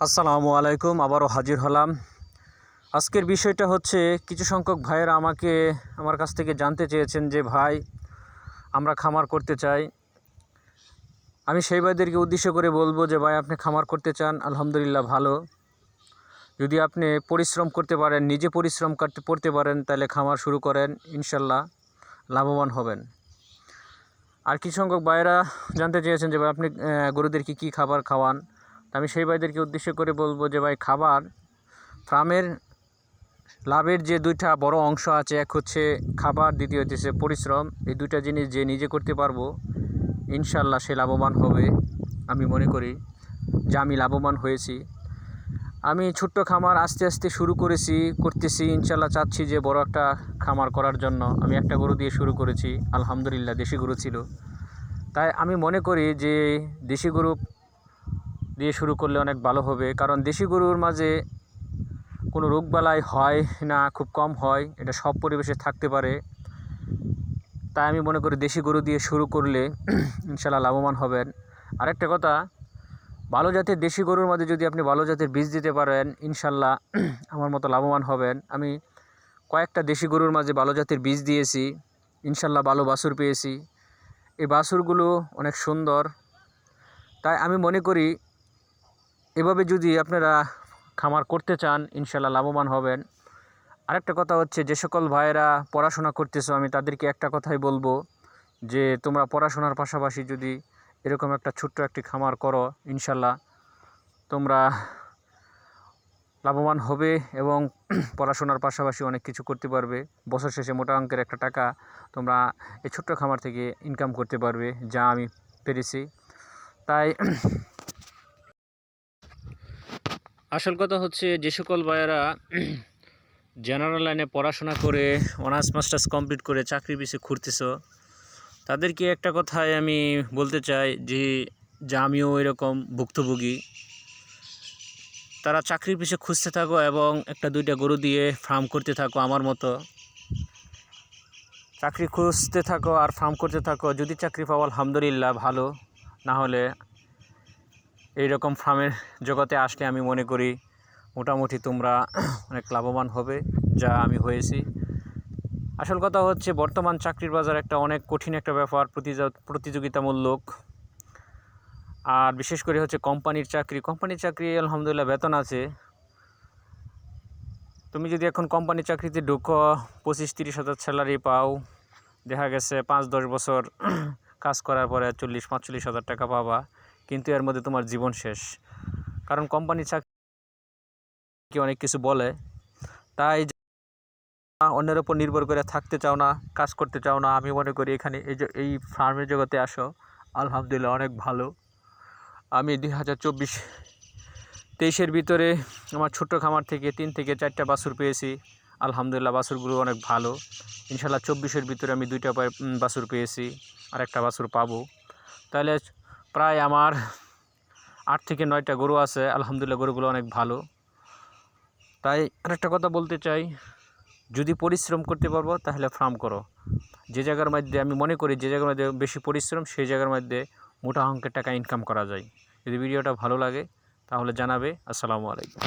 আসসালামু আলাইকুম, আবারও হাজির হলাম। আজকের বিষয়টা হচ্ছে কিছু সংখ্যক ভাইয়েরা আমার কাছ থেকে জানতে চেয়েছেন যে ভাই, আমরা খামার করতে চাই। আমি সেই ভাইদেরকে উদ্দেশ্য করে বলবো যে ভাই, আপনি খামার করতে চান, আলহামদুলিল্লাহ ভালো। যদি আপনি পরিশ্রম করতে পারেন, নিজে পরিশ্রম করতে পারেন, তাহলে খামার শুরু করেন, ইনশাল্লাহ লাভবান হবেন। আর কিছু সংখ্যক ভাইয়েরা জানতে চেয়েছেন যে ভাই, আপনি গরুদেরকে কী খাবার খাওয়ান। আমি সেই ভাইদেরকে উদ্দেশ্য করে বলবো যে ভাই, খাবার ফার্মের লাভের যে দুইটা বড় অংশ আছে, এক হচ্ছে খাবার, দ্বিতীয় হচ্ছে পরিশ্রম। এই দুইটা জিনিস যে নিজে করতে পারবো, ইনশাল্লাহ সে লাভবান হবে। আমি মনে করি যে আমি লাভবান হয়েছি। আমি ছোট্ট খামার আস্তে আস্তে শুরু করতেছি, ইনশাল্লাহ চাচ্ছি যে বড় একটা খামার করার জন্য। আমি একটা গরু দিয়ে শুরু করেছি, আলহামদুলিল্লাহ দেশি গরু ছিল। তাই আমি মনে করি যে দেশি গরু দিয়ে শুরু করলে অনেক ভালো হবে, কারণ দেশি গরুর মাঝে কোনো রোগবালাই হয় না, খুব কম হয়, এটা সব পরিবেশে থাকতে পারে। তাই আমি মনে করি দেশি গরু দিয়ে শুরু করলে ইনশাল্লাহ লাভবান হবেন। আরেকটা কথা, ভালো জাতের দেশি গরুর মধ্যে যদি আপনি ভালো জাতের বীজ দিতে পারেন, ইনশাল্লাহ আমার মতো লাভবান হবেন। আমি কয়েকটা দেশি গরুর মাঝে ভালো জাতের বীজ দিয়েছি, ইনশাল্লাহ ভালো বাছুর পেয়েছি। এই বাছুরগুলো অনেক সুন্দর। তাই আমি মনে করি এভাবে যদি আপনারা খামার করতে চান, ইনশাল্লাহ লাভবান হবেন। আরেকটা কথা হচ্ছে, যে সকল ভাইয়েরা পড়াশোনা করতেছো, আমি তাদেরকে একটা কথাই বলবো যে তোমরা পড়াশোনার পাশাপাশি যদি এরকম একটা ছোট্ট একটি খামার করো, ইনশাল্লাহ তোমরা লাভবান হবে এবং পড়াশোনার পাশাপাশি অনেক কিছু করতে পারবে। বছর শেষে মোটা অঙ্কের একটা টাকা তোমরা এই ছোট্ট খামার থেকে ইনকাম করতে পারবে, যা আমি পেরেছি। তাই আসল কথা হচ্ছে, যে সকল ভাইয়েরা জেনারেল লাইনে পড়াশোনা করে অনার্স মাস্টার্স কমপ্লিট করে চাকরি পিছনে ঘুরতেছো, তাদেরকে একটা কথাই আমি বলতে চাই যে আমিও এরকম ভুক্তভোগী। তারা চাকরির পিছনে খুঁজতে থাকো এবং একটা দুইটা গরু দিয়ে ফার্ম করতে থাকো। আমার মতো চাকরি খুঁজতে থাকো আর ফার্ম করতে থাকো। যদি চাকরি পাও আলহামদুলিল্লাহ ভালো, না হলে এইরকম ফার্মের জগতে আসলে আমি মনে করি মোটামুটি তোমরা অনেক লাভবান হবে, যা আমি হয়েছি। আসল কথা হচ্ছে, বর্তমান চাকরির বাজার একটা অনেক কঠিন একটা ব্যাপার, প্রতিযোগিতামূলক। আর বিশেষ করে হচ্ছে কোম্পানির চাকরি আলহামদুলিল্লাহ বেতন আছে। তুমি যদি এখন কোম্পানির চাকরিতে ঢুকো, 25-30 হাজার স্যালারি পাও, দেখা গেছে 5-10 বছর কাজ করার পরে 40-45 হাজার টাকা পাবা, কিন্তু এর মধ্যে তোমার জীবন শেষ। কারণ কোম্পানির চাকরি অনেক কিছু বলে। তাই অন্যের ওপর নির্ভর করে থাকতে চাও না, কাজ করতে চাও না, আমি মনে করি এখানে এই ফার্মের জগতে আসো, আলহামদুলিল্লাহ অনেক ভালো। আমি 2024-23 ভিতরে আমার ছোট্ট খামার থেকে 3 থেকে 4টা বাছুর পেয়েছি, আলহামদুলিল্লাহ বাছুরগুলো অনেক ভালো। ইনশাল্লাহ 24-এর ভিতরে আমি 2টা বাছুর পেয়েছি, আর একটা বাছুর পাবো। তাহলে প্রায় আমার 8 থেকে 9টা গরু আছে, আলহামদুলিল্লাহ গরুগুলো অনেক ভালো। তাই আরেকটা কথা বলতে চাই, যদি পরিশ্রম করতে পারবো তাহলে ফার্ম করো। যে জায়গার মধ্যে আমি মনে করি যে জায়গার মধ্যে বেশি পরিশ্রম, সেই জায়গার মধ্যে মোটা অঙ্কের টাকা ইনকাম করা যায়। যদি ভিডিওটা ভালো লাগে তাহলে জানাবে। আসসালামু আলাইকুম।